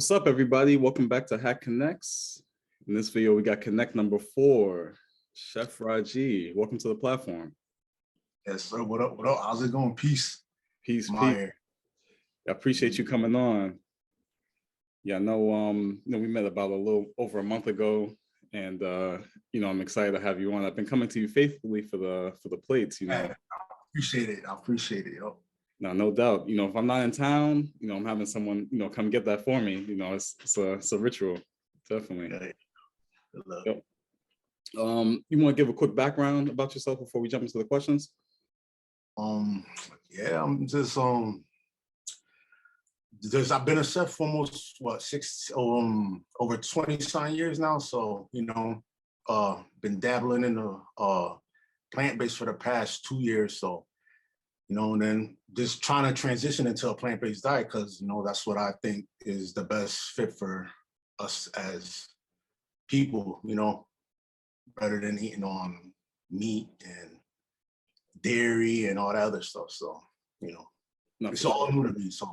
What's up, everybody? Welcome back to Hack Connects. In this video, we got Connect number 4, Chef Rajee. Welcome to the platform. Yes, sir. What up? What up? How's it going? Peace. Peace, My peace. I appreciate you coming on. Yeah, I know, we met about a little over a month ago, and I'm excited to have you on. I've been coming to you faithfully for the plates. I appreciate it. I appreciate it, yo. No doubt. If I'm not in town, I'm having someone, come get that for me. It's a ritual, definitely. Yeah. Yep. You want to give a quick background about yourself before we jump into the questions? Yeah, I'm just I've been a chef for almost over 20-some years now. So been dabbling in the plant-based for the past 2 years. So and then just trying to transition into a plant-based diet because that's what I think is the best fit for us as people. Better than eating on meat and dairy and all that other stuff. So it's all new to me. So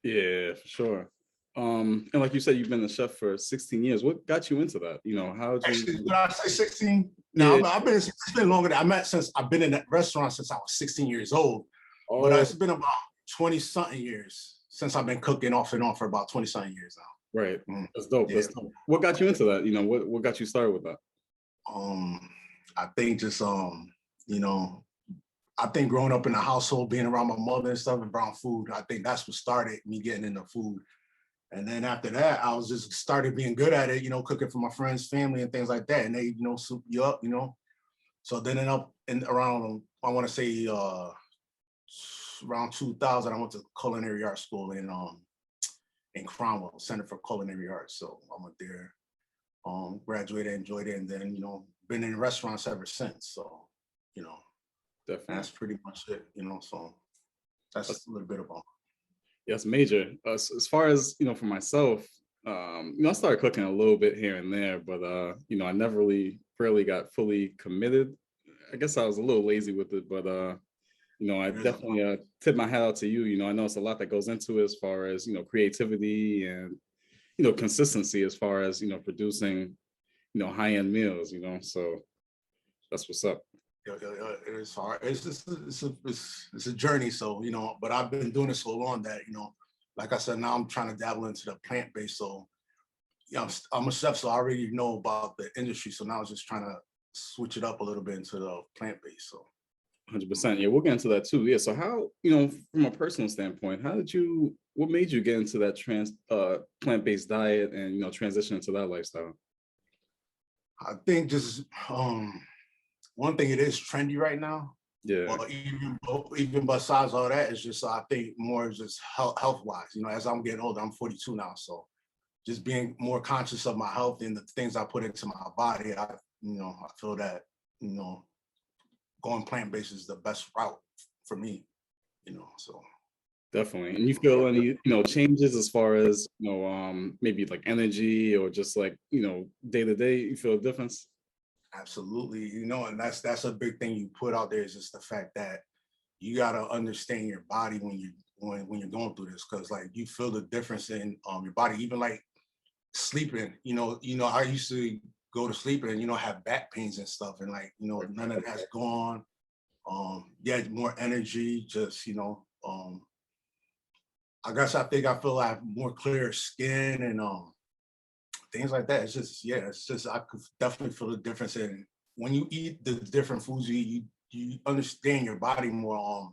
yeah, for sure. And like you said, you've been a chef for 16 years. What got you into that? How did you? Actually, did I say 16? No, yeah. It's been longer than I've been in that restaurant since I was 16 years old. Oh. But it's been about 20-something years since I've been cooking off and on for about 20-something years now. Right. That's dope. Yeah. That's dope. What got you into that? What got you started with that? I think just I think growing up in the household, being around my mother and stuff and brown food, I think that's what started me getting into food. And then after that, I was just started being good at it, cooking for my friends, family, and things like that. And they, soup you up, So then around, I want to say around 2000, I went to culinary art school in Cromwell, Center for Culinary Arts. So I went there, graduated, enjoyed it, and then, been in restaurants ever since. So, definitely. That's pretty much it, so that's a little bit about. Yes, major. As far as, for myself, I started cooking a little bit here and there, but, I never really got fully committed. I guess I was a little lazy with it, but, I definitely tip my hat out to you. I know it's a lot that goes into it as far as, creativity and, consistency as far as, producing, high-end meals, so that's what's up. It's hard. It's a journey. So, but I've been doing it so long that, like I said, now I'm trying to dabble into the plant-based. So, I'm a chef, so I already know about the industry. So now I'm just trying to switch it up a little bit into the plant-based. So 100%. Yeah, we'll get into that too. Yeah. So how, from a personal standpoint, what made you get into that plant-based diet and, transition into that lifestyle? I think just, one thing, it is trendy right now. Yeah. Even besides all that, it's just, I think more just health-wise. As I'm getting older, I'm 42 now, so just being more conscious of my health and the things I put into my body. I feel that going plant-based is the best route for me. So definitely. And you feel any changes as far as maybe like energy or just like day to day? You feel a difference? Absolutely, and that's a big thing you put out there is just the fact that you got to understand your body when you're going through this, because like you feel the difference in your body, even like sleeping. I used to go to sleep and have back pains and stuff, and like none of that's gone. More energy, just I guess I feel I have more clear skin and things like that. It's just I could definitely feel the difference in when you eat the different foods you understand your body more.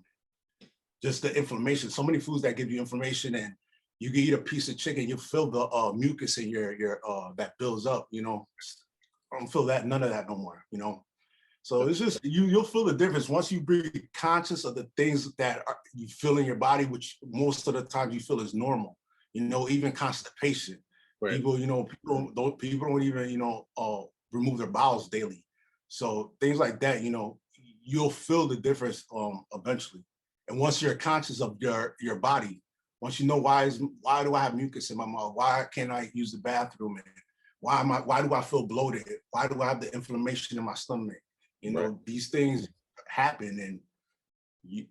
Just the inflammation. So many foods that give you inflammation, and you can eat a piece of chicken, you feel the mucus in your that builds up. I don't feel that, none of that no more. So it's just you'll feel the difference once you be conscious of the things that you feel in your body, which most of the time you feel is normal. Even constipation. Right. People don't even, remove their bowels daily. So things like that, you'll feel the difference eventually. And once you're conscious of your body, once you know why do I have mucus in my mouth? Why can't I use the bathroom? And why do I feel bloated? Why do I have the inflammation in my stomach? Right. These things happen, and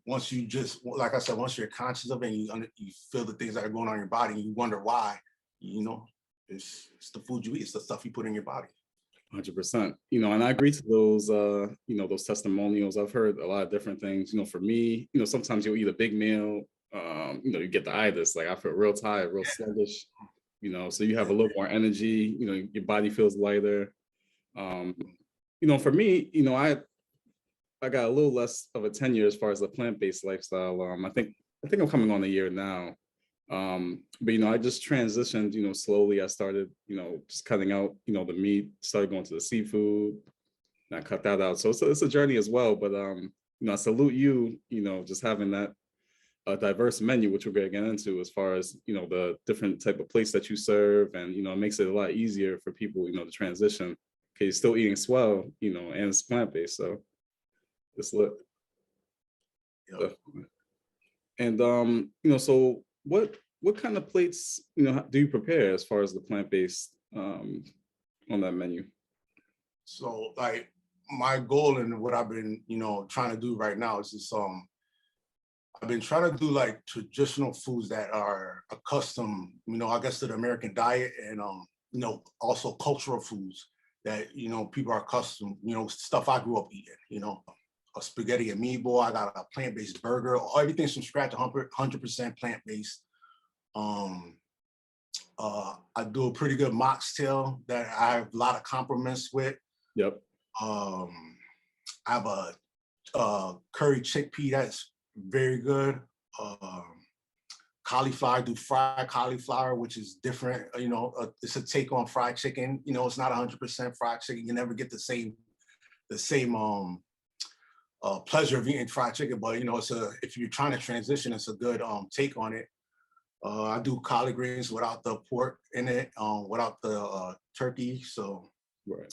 once you just, like I said, once you're conscious of it and you feel the things that are going on in your body, and you wonder why, you know, it's the food you eat, it's the stuff you put in your body. 100%. And I agree to those, those testimonials. I've heard a lot of different things. For me, sometimes you'll eat a big meal. You get the itis. Like I feel real tired, real sluggish. So you have a little more energy. Your body feels lighter. Um, for me, I got a little less of a tenure as far as the plant-based lifestyle. I think I'm coming on a year now. But I just transitioned, slowly. I started, just cutting out, the meat, started going to the seafood, and I cut that out. So it's a journey as well. But I salute you, just having that diverse menu, which we're going to get into as far as, the different type of plates that you serve. And, it makes it a lot easier for people, to transition. Okay, you're still eating swell, and it's plant-based. So it's lit. Yep. And so what kind of plates do you prepare as far as the plant-based on that menu? So like my goal and what I've been trying to do right now is just I've been trying to do like traditional foods that are accustomed, I guess, to the American diet, and also cultural foods that people are accustomed, stuff I grew up eating, a spaghetti and meatball. I got a plant-based burger, everything's from scratch, 100% plant-based. I do a pretty good mocktail that I have a lot of compliments with. Yep. I have a curry chickpea that's very good. Cauliflower, I do fried cauliflower, which is different. It's a take on fried chicken. It's not 100% fried chicken. You never get the same pleasure of eating fried chicken, but if you're trying to transition, it's a good take on it. I do collard greens without the pork in it, without the turkey. So, right.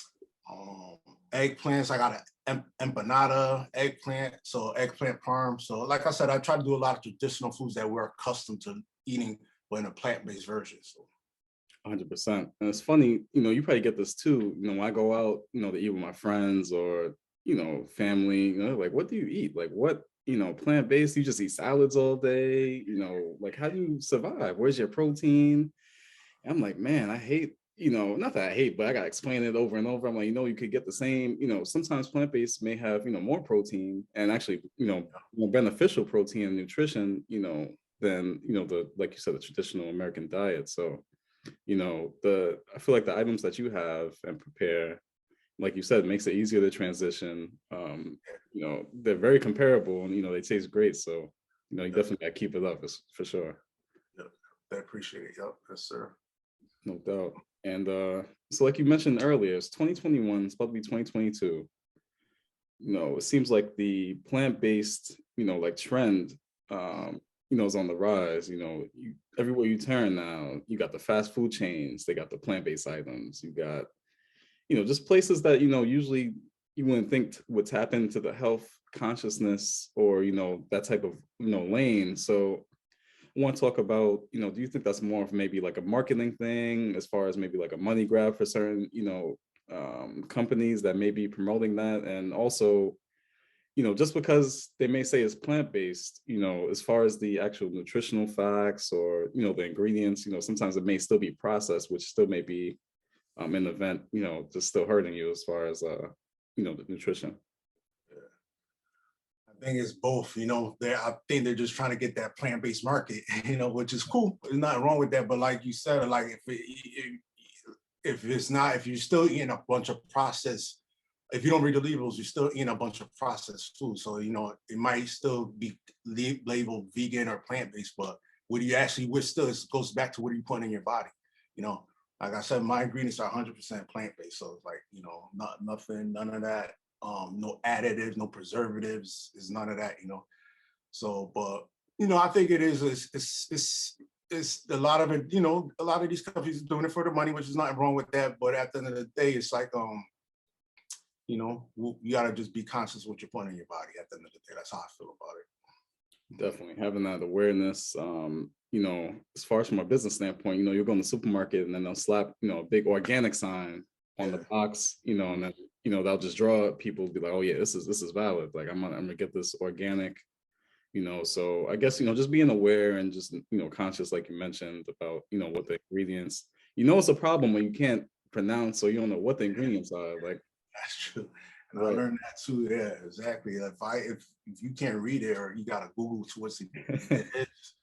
Eggplants, I got an empanada, eggplant, so eggplant parm. So, like I said, I try to do a lot of traditional foods that we're accustomed to eating, but in a plant-based version. So, 100%. And it's funny, you probably get this too. When I go out, to eat with my friends or family, like, what do you eat? Like, what, plant-based? You just eat salads all day. Like, how do you survive? Where's your protein? And I'm like, man, I hate. Not that I hate, but I gotta explain it over and over. I'm like, you could get the same, sometimes plant-based may have, more protein and actually, more beneficial protein and nutrition, than, the, like you said, the traditional American diet. So, I feel like the items that you have and prepare, like you said, makes it easier to transition. They're very comparable and, they taste great. So, you definitely gotta keep it up for sure. Yep. I appreciate it. Yep. Yes, sir. No doubt. And so like you mentioned earlier, it's 2021, it's about to be 2022. It seems like the plant-based, like trend, is on the rise. Everywhere you turn now, you got the fast food chains, they got the plant-based items, you got, just places that, usually you wouldn't think would tap into the health consciousness or, that type of, lane. So I want to talk about, do you think that's more of maybe like a marketing thing as far as maybe like a money grab for certain, companies that may be promoting that? And also, just because they may say it's plant-based, as far as the actual nutritional facts or, the ingredients, sometimes it may still be processed, which still may be an event, just still hurting you as far as, the nutrition. I think it's both, I think they're just trying to get that plant-based market, which is cool. There's nothing wrong with that. But like you said, like if you're still eating a bunch of processed, if you don't read the labels, you're still eating a bunch of processed food. So, it might still be labeled vegan or plant-based, but what do you actually, it goes back to what are you putting in your body? Like I said, my ingredients are 100% plant-based. So it's like, nothing, none of that. No additives, no preservatives, is none of that, So, but I think it is. It's a lot of it. A lot of these companies are doing it for the money, which is nothing wrong with that. But at the end of the day, it's like you gotta just be conscious of what you're putting in your body. At the end of the day, that's how I feel about it. Definitely having that awareness. As far as from a business standpoint, you're going to the supermarket and then they'll slap, a big organic sign on the box, and then they'll just draw people, be like, oh yeah, this is valid. Like I'm gonna get this organic, So I guess, just being aware and just, conscious, like you mentioned about, what the ingredients, it's a problem when you can't pronounce, so you don't know what the ingredients are. Like, That's true. And I right. learned that too. Yeah, exactly. If you can't read it or you gotta Google to what's it is,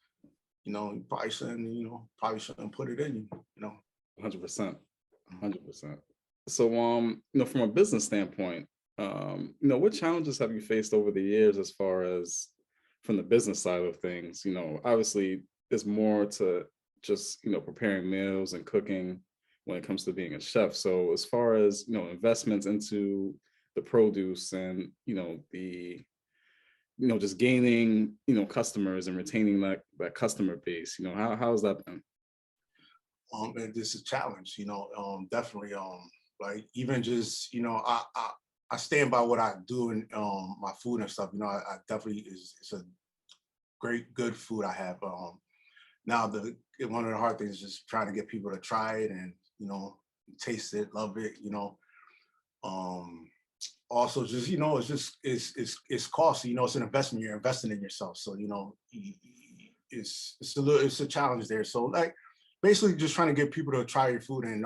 you probably shouldn't put it in you. 100%. Mhm. 100%. So, from a business standpoint, what challenges have you faced over the years as far as from the business side of things? Obviously, there's more to just, preparing meals and cooking when it comes to being a chef. So, as far as, investments into the produce and, just gaining, customers and retaining that customer base, how has that been? And this is a challenge, definitely. Like even just, I stand by what I do and my food and stuff. I definitely it's a great good food I have. Now one of the hard things is just trying to get people to try it and taste it, love it. Um, Also just it's costly. It's an investment. You're investing in yourself, so it's a challenge there. So like basically just trying to get people to try your food and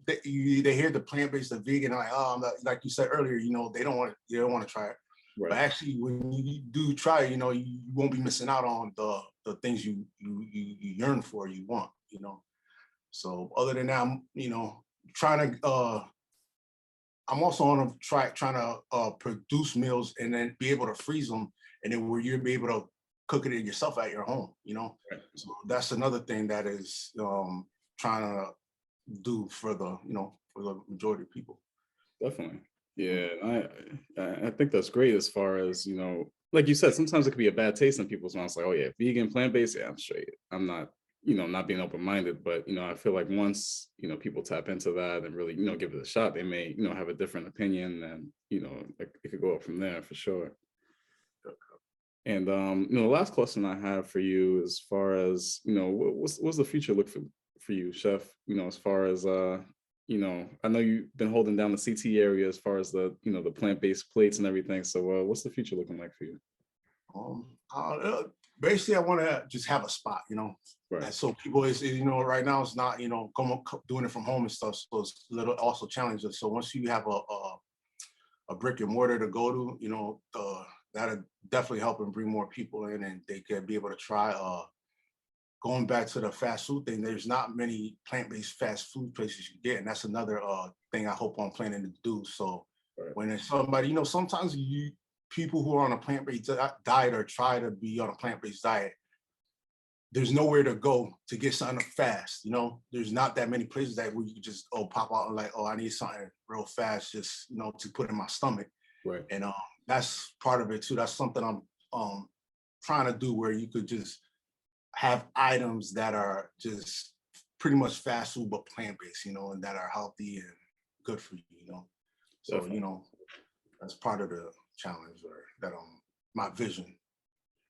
they hear the plant-based, the vegan, like like you said earlier, they don't want to try it. But Right. actually when you do try it, you won't be missing out on the things you yearn for, you want. So other than that, trying to I'm also on a track trying to produce meals and then be able to freeze them, and then where you'll be able to cook it yourself at your home. Right. So that's another thing that is trying to do for the majority of people. Definitely. Mhm. Yeah, I think that's great as far as, like you said, sometimes it could be a bad taste in people's mouths, like, oh yeah, vegan, plant-based, yeah, I'm straight. I'm not, not being open-minded, but I feel like once, people tap into that and really, give it a shot, they may, have a different opinion and, it could go up from there for sure. And the last question I have for you, as far as what's the future look for you, chef? As far as I know you've been holding down the CT area as far as the the plant-based plates and everything. So what's the future looking like for you? Um, Basically, I want to just have a spot, Right. and so people right now it's not doing it from home and stuff, so it's a little also challenging. So once you have a brick and mortar to go to, that'll definitely help and bring more people in, and they could be able to try. Going back to the fast food thing, there's not many plant-based fast food places you get, and that's another thing I hope I'm planning to do. So Right. when it's somebody, sometimes people who are on a plant-based diet or try to be on a plant-based diet, there's nowhere to go to get something fast. There's not that many places that where you can just pop out and like, I need something real fast, just to put in my stomach. Right. And that's part of it too. That's something I'm trying to do, where you could just have items that are just pretty much fast food but plant-based, and that are healthy and good for you. So Definitely. that's part of the challenge, or that my vision.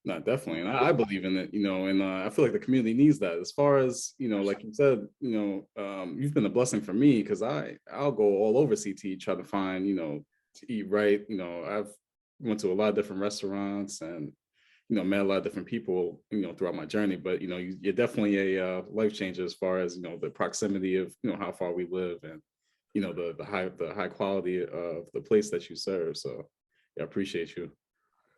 No, definitely. And I believe in it, and I feel like the community needs that. As far as, like you said, you've been a blessing for me because I'll go all over CT, try to find, to eat right. I've went to a lot of different restaurants and, met a lot of different people, throughout my journey. But, you're definitely a life changer as far as, the proximity of, how far we live and, the high quality of the place that you serve. So yeah, I appreciate you.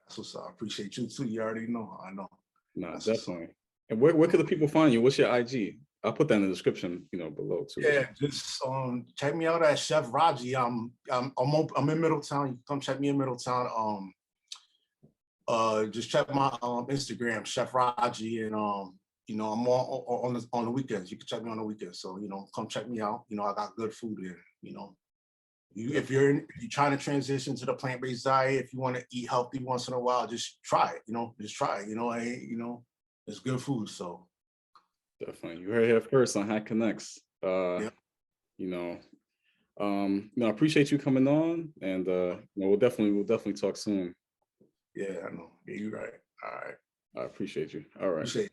So I appreciate you too. You already know. I know. No, That's what's up. definitely. And where could the people find you? What's your IG? I'll put that in the description, below too. Yeah, just check me out at Chef Rajee. I'm in Middletown. You can come check me in Middletown. Just check my Instagram, Chef Rajee, and I'm on the weekends. You can check me on the weekends. So come check me out. I got good food here. If you're trying to transition to the plant-based diet, if you want to eat healthy once in a while, just try it. Just try it. It's good food. So Definitely. You heard it here first on Hack Connects. yeah, You know, I appreciate you coming on, and we'll definitely talk soon. yeah, I know. Yeah, you're right. All right. I appreciate you. All right. Appreciate it.